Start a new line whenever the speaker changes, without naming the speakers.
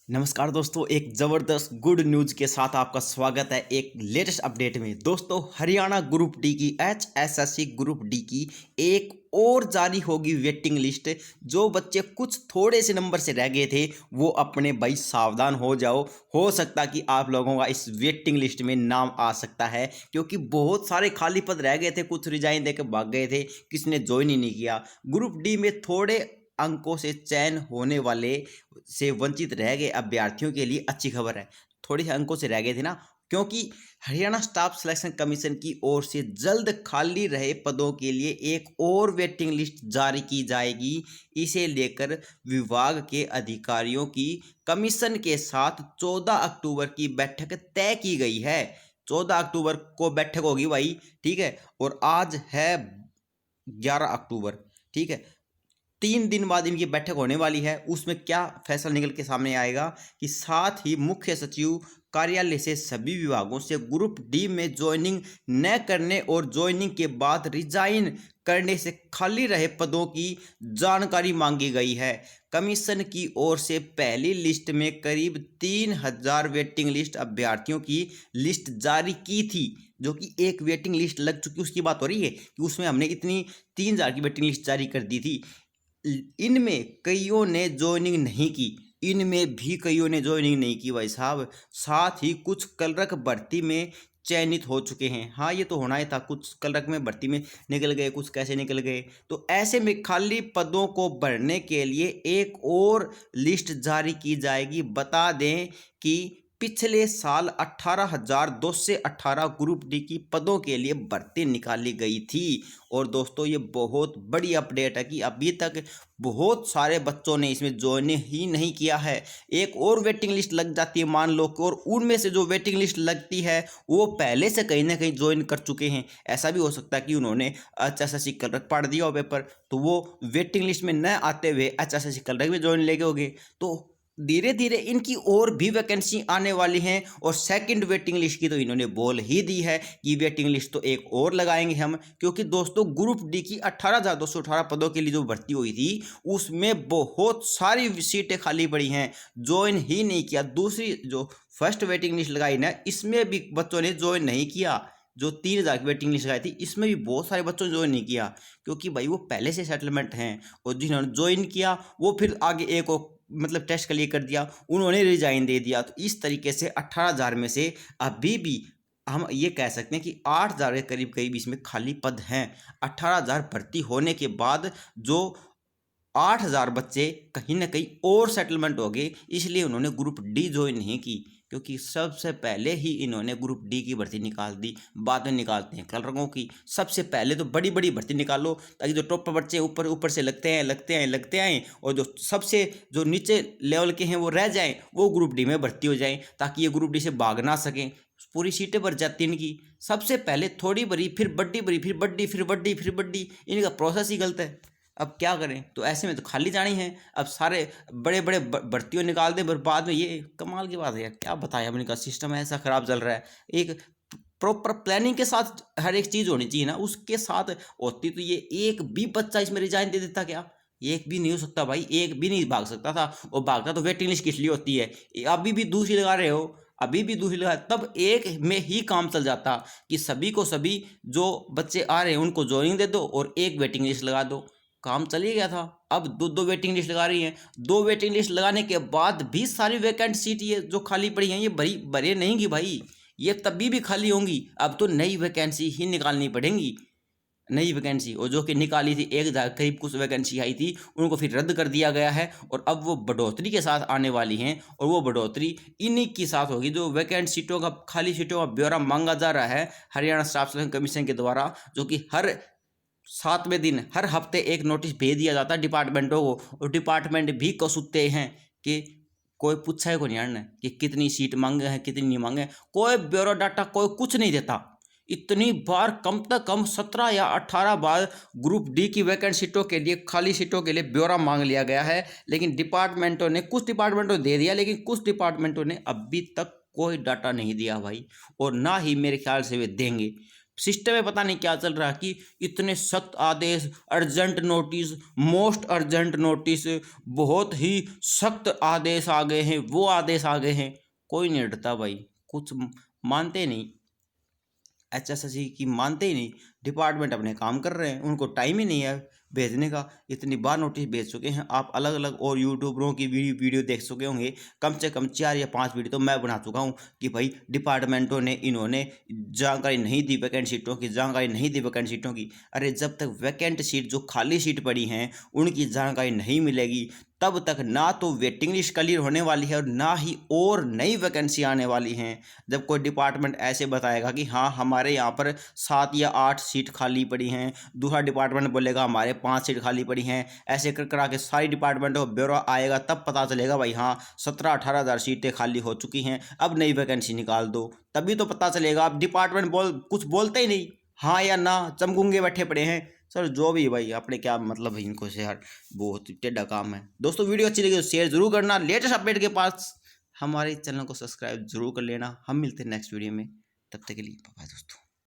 नमस्कार दोस्तों, एक ज़बरदस्त गुड न्यूज़ के साथ आपका स्वागत है एक लेटेस्ट अपडेट में। दोस्तों, हरियाणा ग्रुप डी की एचएसएससी ग्रुप डी की एक और जारी होगी वेटिंग लिस्ट। जो बच्चे कुछ थोड़े से नंबर से रह गए थे वो अपने भाई सावधान हो जाओ। हो सकता कि आप लोगों का इस वेटिंग लिस्ट में नाम आ सकता है, क्योंकि बहुत सारे खाली पद रह गए थे, कुछ रिजाइन देकर भाग गए थे, किसी ने ज्वाइन ही नहीं किया। ग्रुप डी में थोड़े अंकों से चयन होने वाले से वंचित रह गए अभ्यर्थियों के लिए अच्छी खबर है। थोड़े से अंकों से रह गए थे ना, क्योंकि हरियाणा स्टाफ सिलेक्शन कमीशन की ओर से जल्द खाली रहे पदों के लिए एक और वेटिंग लिस्ट जारी की जाएगी। इसे लेकर विभाग के अधिकारियों की कमीशन के साथ 14 अक्टूबर की बैठक तय की गई है। 14 अक्टूबर को बैठक होगी भाई, ठीक है। और आज है 11 अक्टूबर, ठीक है। 3 दिन बाद इनकी बैठक होने वाली है। उसमें क्या फैसला निकल के सामने आएगा कि साथ ही मुख्य सचिव कार्यालय से सभी विभागों से ग्रुप डी में ज्वाइनिंग न करने और ज्वाइनिंग के बाद रिजाइन करने से खाली रहे पदों की जानकारी मांगी गई है। कमीशन की ओर से पहली लिस्ट में करीब 3000 वेटिंग लिस्ट अभ्यर्थियों की लिस्ट जारी की थी, जो कि एक वेटिंग लिस्ट लग चुकी उसकी बात हो रही है कि उसमें हमने इतनी 3000 की वेटिंग लिस्ट जारी कर दी थी। इनमें कईयों ने ज्वाइनिंग नहीं की, इनमें भी कईयों ने ज्वाइनिंग नहीं की भाई साहब। साथ ही कुछ क्लर्क भर्ती में चयनित हो चुके हैं। हाँ, ये तो होना ही था, कुछ क्लर्क में भर्ती में निकल गए, कुछ कैसे निकल गए। तो ऐसे में खाली पदों को भरने के लिए एक और लिस्ट जारी की जाएगी। बता दें कि पिछले साल 18,218 ग्रुप डी की पदों के लिए भर्ती निकाली गई थी। और दोस्तों, ये बहुत बड़ी अपडेट है कि अभी तक बहुत सारे बच्चों ने इसमें ज्वाइन ही नहीं किया है। एक और वेटिंग लिस्ट लग जाती है मान लो, और उनमें से जो वेटिंग लिस्ट लगती है वो पहले से कहीं ना कहीं ज्वाइन कर चुके हैं। ऐसा भी हो सकता है कि उन्होंने एचएसएससी क्लर्क पढ़ दिया हो पेपर, तो वो वेटिंग लिस्ट में न आते हुए एचएसएससी क्लर्क में ज्वाइन लेके होंगे। तो धीरे धीरे इनकी और भी वैकेंसी आने वाली हैं। और सेकंड वेटिंग लिस्ट की तो इन्होंने बोल ही दी है कि वेटिंग लिस्ट तो एक और लगाएंगे हम, क्योंकि दोस्तों ग्रुप डी की 18,218 पदों के लिए जो भर्ती हुई थी उसमें बहुत सारी सीटें खाली पड़ी हैं, ज्वाइन ही नहीं किया। दूसरी जो फर्स्ट वेटिंग लिस्ट लगाई ना, इसमें भी बच्चों ने ज्वाइन नहीं किया। जो 3000 की वेटिंग लिस्ट लगाई थी इसमें भी बहुत सारे बच्चों ने ज्वाइन नहीं किया, क्योंकि भाई वो पहले से सेटलमेंट हैं। और जिन्होंने ज्वाइन किया वो फिर आगे एक और मतलब टेस्ट के लिए कर दिया, उन्होंने रिजाइन दे दिया। तो इस तरीके से 18,000 में से अभी भी हम ये कह सकते हैं कि 8,000 के करीब करीब इसमें खाली पद हैं। 18,000 भर्ती होने के बाद जो 8,000 बच्चे कहीं ना कहीं और सेटलमेंट हो गए, इसलिए उन्होंने ग्रुप डी ज्वाइन नहीं की, क्योंकि सबसे पहले ही इन्होंने ग्रुप डी की भर्ती निकाल दी। बाद में निकालते हैं क्लर्कों की। सबसे पहले तो बड़ी बड़ी भर्ती निकालो, ताकि जो टॉप पर बच्चे ऊपर ऊपर से लगते आएँ और जो सबसे जो नीचे लेवल के हैं वो रह जाएं, वो ग्रुप डी में भर्ती हो जाएं, ताकि ये ग्रुप डी से भाग ना सकें। पूरी सीटें भर जाती हैं इनकी। सबसे पहले थोड़ी भरी, फिर बड्डी भरी, फिर बड्डी, फिर बड्डी, फिर बड्डी। इनका प्रोसेस ही गलत है। अब क्या करें, तो ऐसे में तो खाली जानी है। अब सारे बड़े बड़े भर्तियों निकाल दें, पर बाद में ये कमाल की बात है यार, क्या बताया, अब इनका सिस्टम ऐसा खराब चल रहा है। एक प्रॉपर प्लानिंग के साथ हर एक चीज़ होनी चाहिए ना, उसके साथ होती तो ये एक भी बच्चा इसमें रिजाइन दे देता क्या? एक भी नहीं हो सकता भाई, एक भी नहीं भाग सकता था। और भागता तो वेटिंग लिस्ट किस लिए होती है? अभी भी दूसरी लगा रहे हो, अभी भी दूसरी लगा, तब एक में ही काम चल जाता कि सभी को सभी जो बच्चे आ रहे हैं उनको ज्वाइनिंग दे दो और एक वेटिंग लिस्ट लगा दो, काम चल ही गया था। अब दो दो वेटिंग लिस्ट लगा रही हैं। दो वेटिंग लिस्ट लगाने के बाद भी सारी वैकेंट सीट ये जो खाली पड़ी हैं ये भरे नहीं की भाई, ये तभी भी खाली होंगी। अब तो नई वैकेंसी ही निकालनी पड़ेंगी, नई वैकेंसी। और जो कि निकाली थी 1,000 करीब कुछ वैकेंसी आई थी, उनको फिर रद्द कर दिया गया है। और अब वो बढ़ोतरी के साथ आने वाली हैं, और वो बढ़ोतरी इन्हीं के साथ होगी। जो वैकेंट सीटों का, खाली सीटों का ब्यौरा मांगा जा रहा है हरियाणा स्टाफ सिलेक्शन कमीशन के द्वारा, जो कि हर 7वें दिन हर हफ्ते एक नोटिस भेज दिया जाता है डिपार्टमेंटों को। और डिपार्टमेंट भी कसूते हैं कि कोई पूछा है को नहीं आना कि कितनी सीट मांगे हैं, कितनी नहीं मांगे। कोई ब्यूरो डाटा कोई कुछ नहीं देता। इतनी बार कम से कम 17 या 18 बार ग्रुप डी की वैकेंट सीटों के लिए, खाली सीटों के लिए ब्यौरा मांग लिया गया है, लेकिन डिपार्टमेंटों ने, कुछ डिपार्टमेंटों ने दे दिया, लेकिन कुछ डिपार्टमेंटों ने अभी तक कोई डाटा नहीं दिया भाई। और ना ही मेरे ख्याल से वे देंगे। सिस्टम में पता नहीं क्या चल रहा है कि इतने सख्त आदेश, urgent notice, most urgent notice, बहुत ही सख्त आदेश आ गए हैं, वो आदेश आ गए हैं। कोई नहीं डरता भाई, कुछ मानते नहीं, एचएसएससी की मानते ही नहीं। डिपार्टमेंट अपने काम कर रहे हैं, उनको टाइम ही नहीं है भेजने का। इतनी बार नोटिस भेज चुके हैं। आप अलग अलग और यूट्यूबरों की वीडियो देख चुके होंगे, कम से कम 4 या 5 वीडियो तो मैं बना चुका हूं कि भाई डिपार्टमेंटों ने इन्होंने जानकारी नहीं दी वैकेंट सीटों की, जानकारी नहीं दी वैकेंट सीटों की। अरे जब तक वैकेंट सीट जो खाली सीट पड़ी हैं उनकी जानकारी नहीं मिलेगी, तब तक ना तो वेटिंग लिस्ट क्लियर होने वाली है और ना ही और नई वैकेंसी आने वाली हैं। जब कोई डिपार्टमेंट ऐसे बताएगा कि हाँ हमारे यहाँ पर 7 या 8 सीट खाली पड़ी हैं, दूसरा डिपार्टमेंट बोलेगा हमारे 5 सीट खाली पड़ी हैं, ऐसे कर करा के सारी डिपार्टमेंटों का ब्यौरा आएगा, तब पता चलेगा भाई हाँ 17-18 हज़ार सीटें खाली हो चुकी हैं, अब नई वैकेंसी निकाल दो। तभी तो पता चलेगा। अब डिपार्टमेंट कुछ बोलते ही नहीं, हाँ या ना, चमगुंगे बैठे पड़े हैं। सर जो भी भाई, अपने क्या मतलब है इनको से यार, बहुत टेढ़ा काम है। दोस्तों वीडियो अच्छी लगी तो शेयर जरूर करना, लेटेस्ट अपडेट के पास हमारे चैनल को सब्सक्राइब जरूर कर लेना। हम मिलते हैं नेक्स्ट वीडियो में, तब तक के लिए बाय दोस्तों।